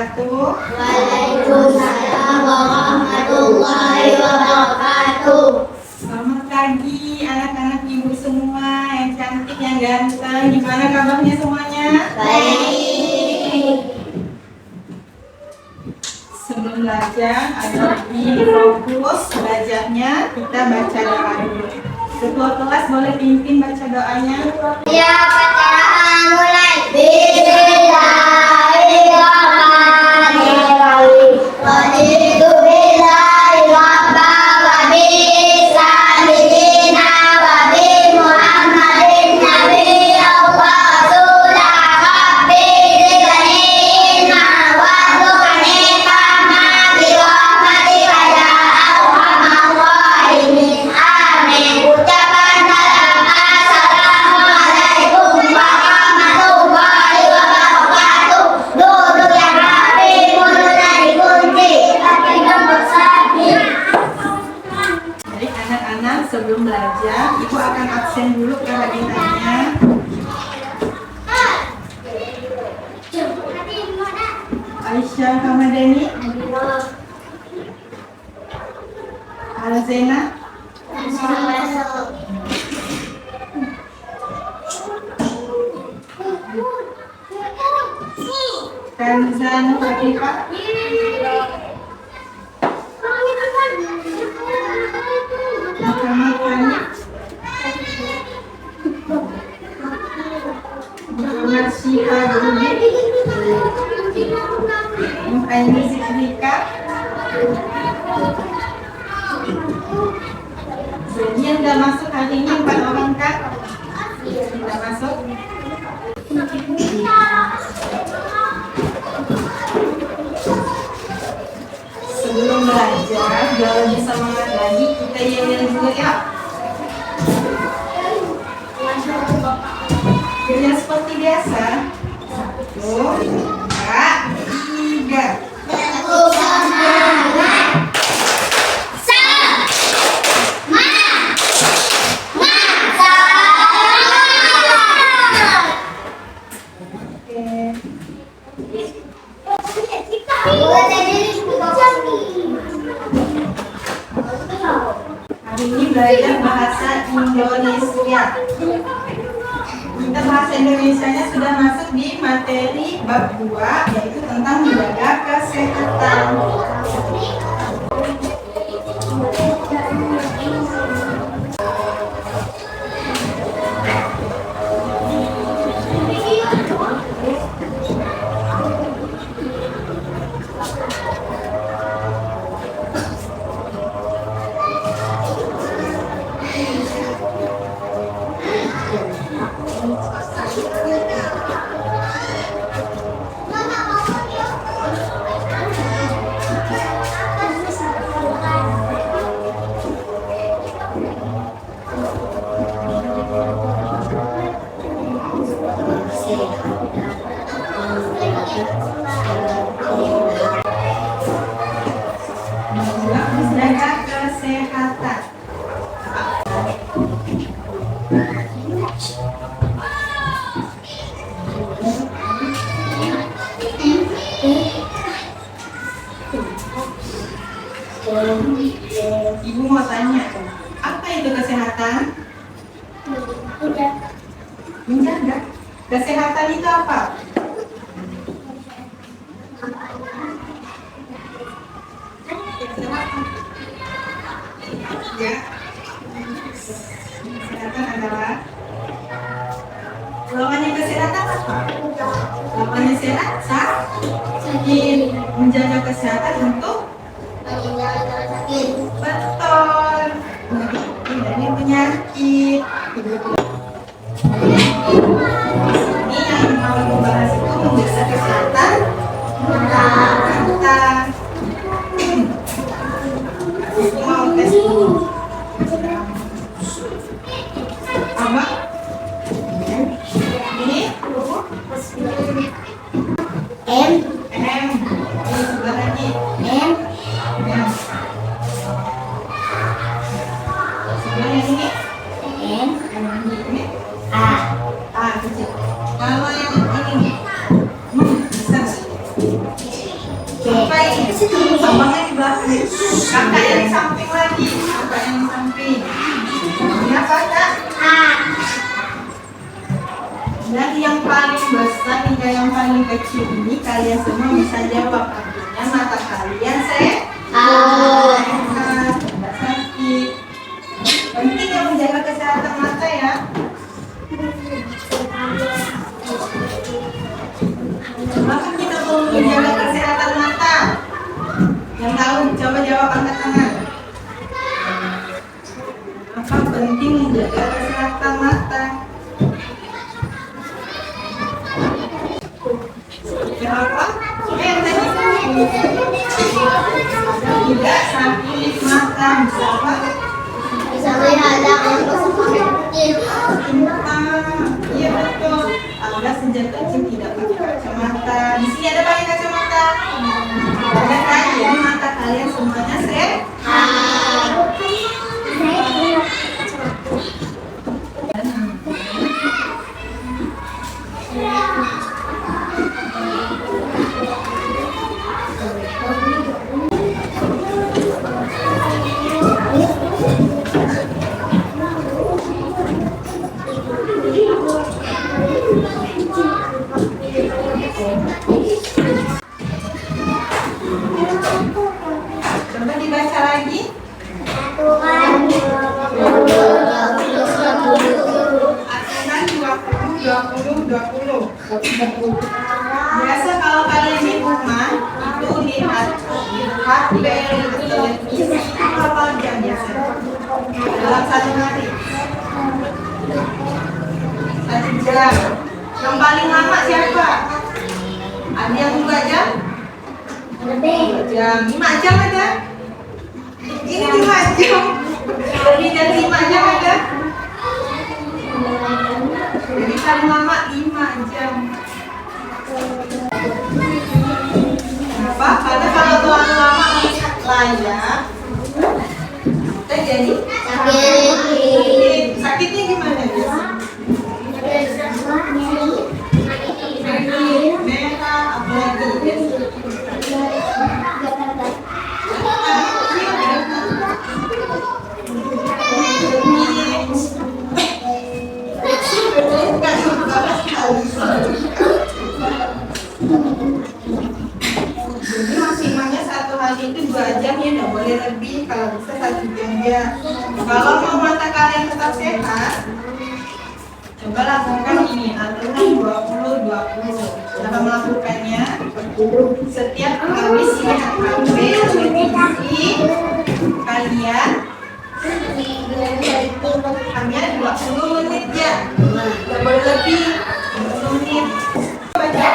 wabarakatuh. Waalaikumsalam warahmatullahi wabarakatuh. Selamat pagi anak-anak ibu semua yang cantik, yang ganteng. Gimana kabarnya semuanya? Baik. Sebelum belajar, agar lebih fokus belajarnya, kita baca doa dulu. Ketua kelas boleh pimpin baca doanya. Ya, bacaan mulai. Bismillahirrahmanirrahim. Raditu billahi rabban wa bi-Islami dinan wa bi Muhammadin nabiyyan wa rasulan. Rabbi zidni ilman warzuqni fahman bi rahmatika ya arhamar rahimin. Amin. Ucapan salam, assalamualaikum warahmatullahi wabarakatuh. Duduk yang rapi, mulutnya dikunci, kaki nomor satu. Jadi anak-anak sebelum belajar, ibu akan absen dulu kalau ditanya. Aisyah Hamadani, Alzena, Kanzan Fatifah, Muhammad Hanif, Muhammad Syiha Budi, Muhammad Zikrika. Jadi yang udah masuk hari ini 4 orang kan? Sudah masuk? Sebelum belajar, biar lebih semangat lagi, kita yel-yel dulu ya. Yel seperti biasa. 1, 2, 3. Hari ini belajar bahasa Indonesia. Kita bahasa Indonesianya sudah masuk di materi bab 2, yaitu tentang menjaga kesehatan. Menjaga kesehatan. Ibu mau tanya, apa itu kesehatan? Menjaga. Kesehatan itu apa? Ya. Kesehatan adalah lawannya kesehatan apa? Lawannya sehat, sakit. Menjaga kesehatan untuk betul. Dari penyakit. Ini yang mau dibahas itu menjaga kesehatan kita. Mau tes dulu. Apa? Ini M. Ini sebelah lagi. M. Ya. Sebelah yang ini. M. Ini. A. Kecil. Kalau yang ini, besar. hingga yang paling kecil ini kalian semua bisa jawab. Artinya mata kalian sehat, tidak sakit. Penting ya menjaga kesehatan mata ya. Kenapa kita perlu menjaga kesehatan mata? Yang tahu coba jawab, angkat tangan. Apa penting menjaga kesehatan mata? Kenapa? Tidak sakit mata, bisa apa? Bisa melihat yang kecil. Iya betul. Anda sejak kecil tidak pakai kacamata. Di sini ada pakai kacamata. Ada kan? Jadi mata kalian semuanya sehat. Coba dibaca lagi. Aturan 20. Biasa kalau kalian di rumah itu lihat HP, televisi, apa jam biasa dalam satu hari? 1 jam. Yang paling lama siapa? Ada yang 2 jam? 2 jam. 5 jam ada? Ini 5 jam. Lebih dari 5 jam ada? Jadi paling lama 5 jam. Kenapa? Karena kalau terlalu lama melihat layar, kita jadi sakit. Sakitnya gimana biasa? Merah, apalagi jadi maksimalnya 1 hari itu 2 jam ya, nggak boleh lebih. Kalau bisa 1 jam ya. Kalau mau mata kalian tetap sehat, coba lakukan ini aturan 20-20. Cara melakukannya, setiap habis lihat HP, televisi, kalian hanya 20 menit ya, nggak boleh lebih 20 menit. Baca.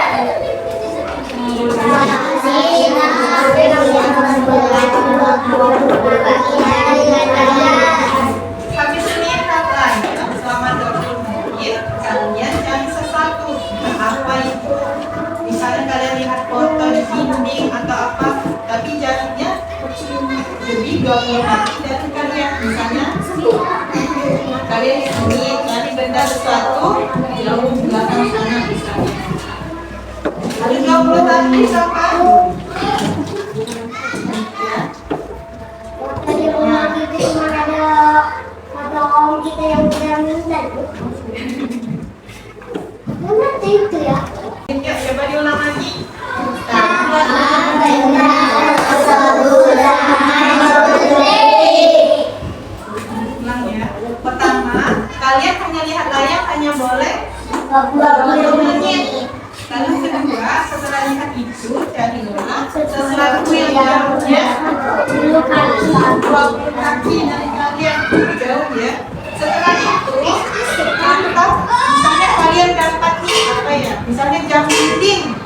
Habis lihat layar selama 20 menit, kalian cari sesuatu. Apa itu? Misalnya kalian lihat foto di dinding atau apa, tapi jaraknya lebih 20 kaki dari kalian. Misalnya kalian ini cari benda sesuatu jauh di belakang sana misalnya. Ada 20 kaki siapa? Tadi rumah kita cuma ada om kita yang udah meninggal. Mana itu ya? Ya, coba diulang lagi. Ulang ya. Pertama, kalian hanya lihat layar hanya boleh 20 menit. Lalu kedua, setelah lihat itu carilah sesuatu yang jauhnya 20 kaki dari kalian, jauh ya. Setelah itu tangkap, misalnya kalian dapat apa ya? Misalnya jam dinding,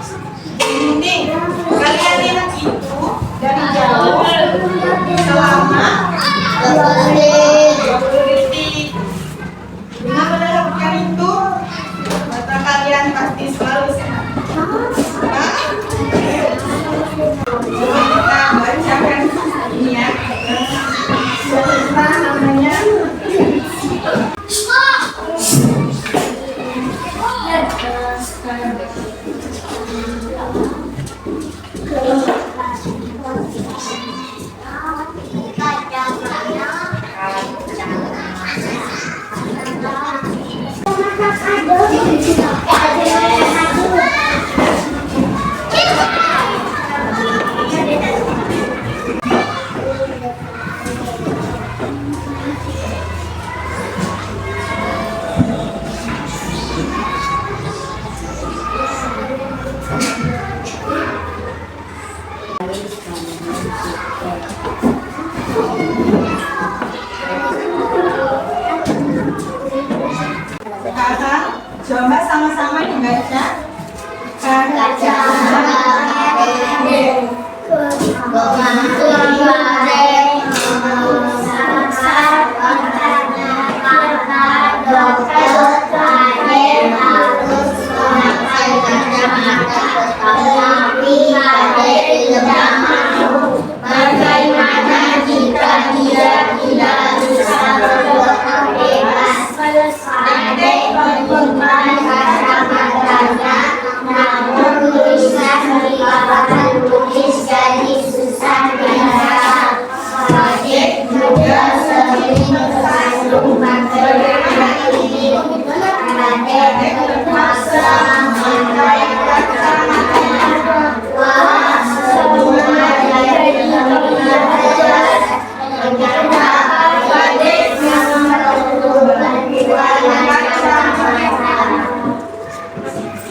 kalian lihat itu dari jauh selama 20 detik. Dengan melakukan itu, mata kalian pasti selalu sehat. Coba kita bacakan ini ya. Namanya Coba sama-sama membaca kacamata bagaimana jika dia tidak bisa bergerak bebas? Adik menyimpan kacamatanya, namun tulisan di papan tulis jadi susah dilihat. Adik juga sering tersandung materi ini. Adik terpaksa memakai kacamata. Wah, semua jadi belajar. Ternyata adik memperlukan kacamata.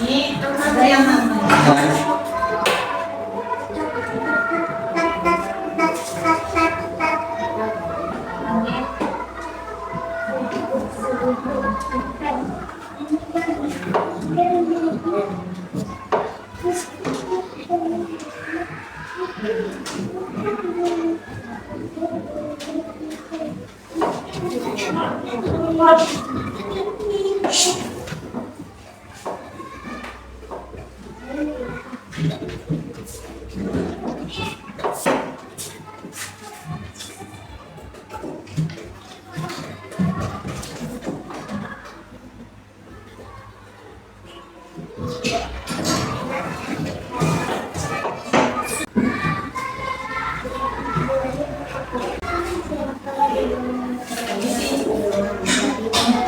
ini ada yang namanya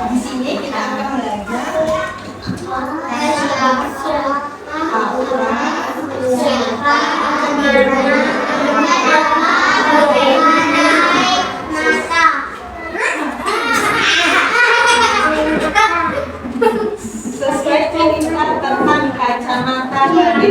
di sini kita akan belajar sesuai cerita tentang kacamata dari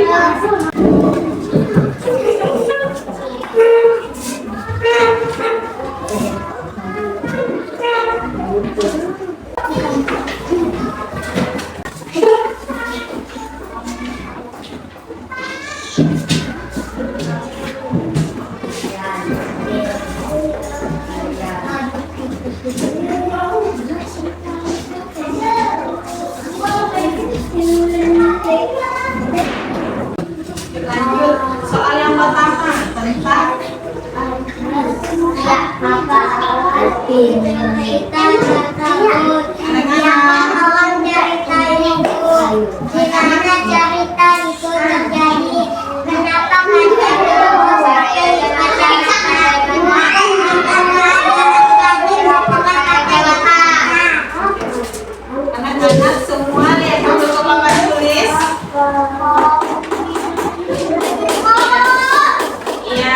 lanjut soal yang pertama tentang apa arti cerita tersebut? Mohon cerita itu. Di mana cerita itu terjadi? Kenapa kalian memakai kacamata? anak-anak semua lihat dulu ke papan tulis. Iya.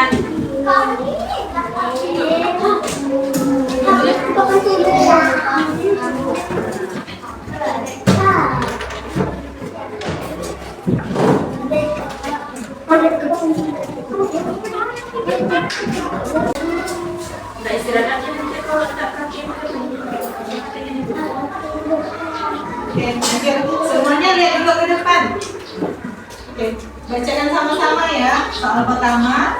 Udah istirahat aja nanti kalau ada kaki. Oke, lanjut. Semuanya lihat dulu ke depan. Oke, bacakan sama-sama ya. Soal pertama.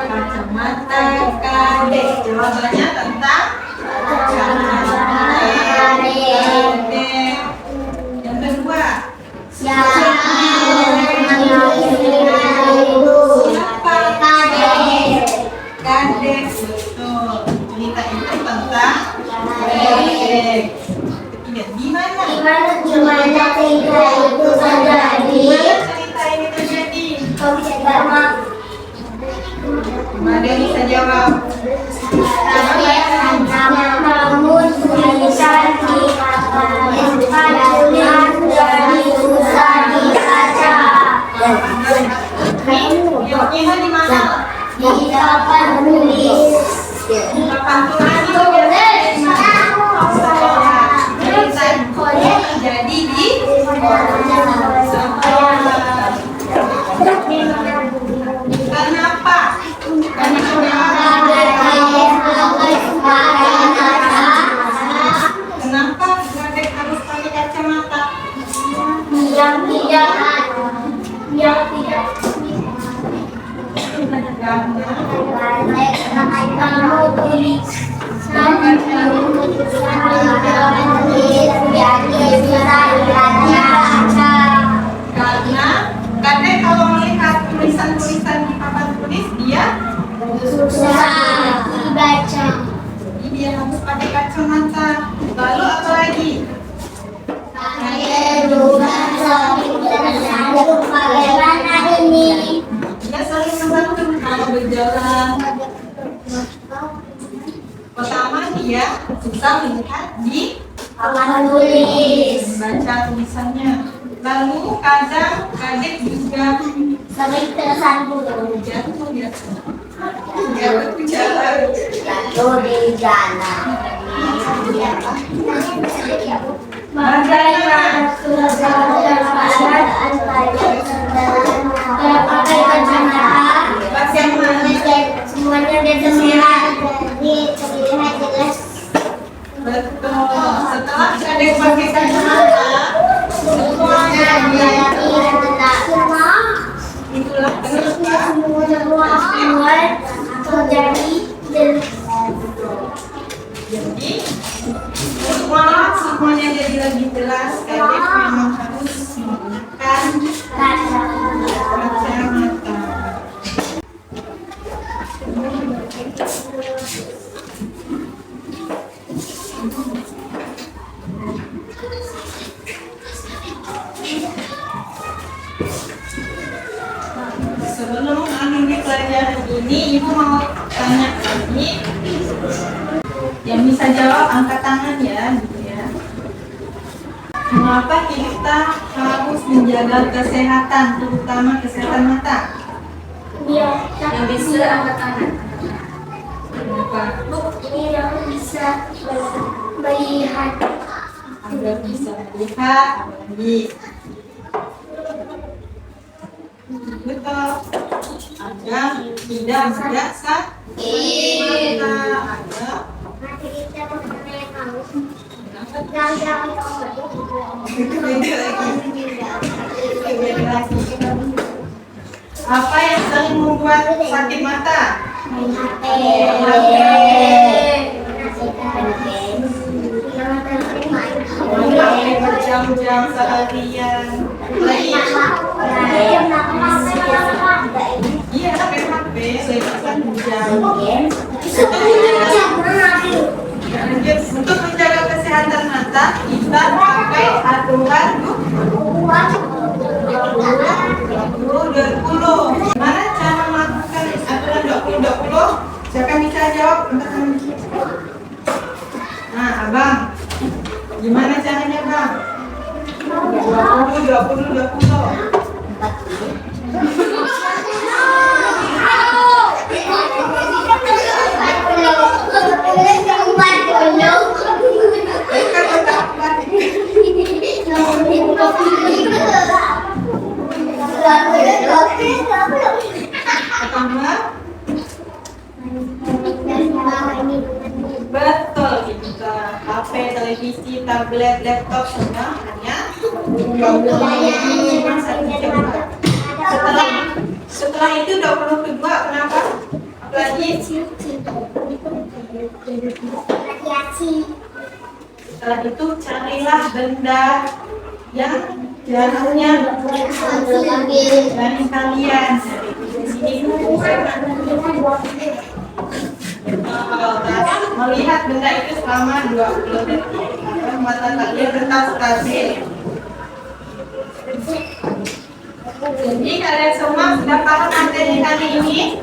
Kacamata kadek. Jawabannya tentang kacamata kadek. Yang kedua. Siapa? Kadek. Betul. Cerita itu tentang kadek. Ketiga, gimana? Gimana cerita itu terjadi? Cerita ini terjadi. Kau bisa jawab. Ada yang bisa jawab. Namun tulisan di papan tulis jadi susah dibaca. Yang ini di mana? Di papan tulis. Papan tulis itu biasanya sekolah. Cerita itu terjadi di sekolah. Kenapa? Karena yang susah melihat di papan tulis. baca tulisannya. Lalu kadang adik juga Sering tersandung jatuh ya. Jatuh di jalan. jatuh di jalan. Bagaimana pakai kacamata, semuanya udah terlihat, jadi terlihat jelas. betul. Setelah adik pakai kacamata, semuanya Jadi jelas. itulah kenapa Semua terjadi jelas. jadi semuanya jadi lebih jelas. Adik memang harus menggunakan kacamata. Sebelum akhiri pelajaran ini, Ibu mau tanya lagi. Yang bisa jawab angkat tangan ya, gitu ya. Kenapa kita harus menjaga kesehatan, terutama kesehatan mata? Yang bisa angkat tangan. Kenapa? Ini yang bisa melihat. Agar bisa melihat apalagi. Betul. Agar tidak ada sakit mata. Ada. Nanti kita makan yang haus. Itu beda lagi. Apa yang sering membuat sakit mata? Berjam-jam seharian. Iya, pakai HP satu jam. Untuk menjaga kesehatan mata, kita pakai aturan 20-20. Gimana cara melakukan aturan 20-20? Siapa bisa jawab? Nah, Abang. Gimana caranya, Bang? 20-20-20. Pertama, betul kita HP, televisi, tablet, laptop semua hanya 20 satu jam. Setelah itu 20 kedua, kenapa? Apalagi setelah itu carilah benda yang jaraknya dari kalian. Di sini melihat benda itu selama 20 detik agar mata kalian tetap stabil. Jadi kalian semua sudah paham materi kali ini?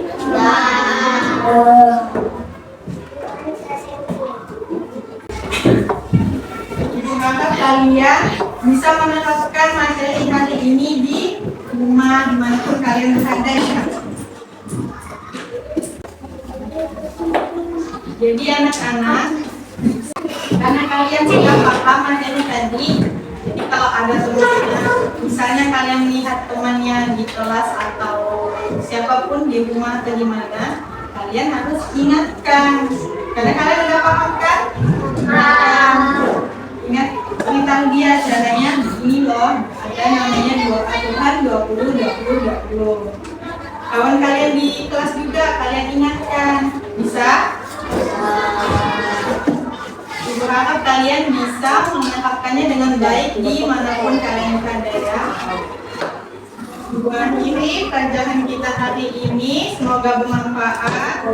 Ibu harap kalian bisa menerapkan materi kali ini di rumah dimanapun kalian berada ya. Jadi anak-anak, karena kalian sudah paham materi tadi, jadi kalau ada temannya, misalnya kalian melihat temannya di kelas atau siapapun di rumah atau di mana, kalian harus ingatkan. Karena kalian udah paham kan? Ingat, beritahu dia caranya begini loh. Ada namanya aturan 20-20-20. Kawan kalian di kelas juga kalian ingatkan. Bisa? Ibu harap kalian bisa menerapkannya dengan baik dimanapun kalian berada ya. Ibu akhiri pelajaran kita hari ini. Semoga bermanfaat.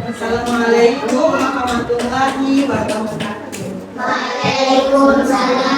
Assalamualaikum warahmatullahi wabarakatuh. Waalaikumsalam.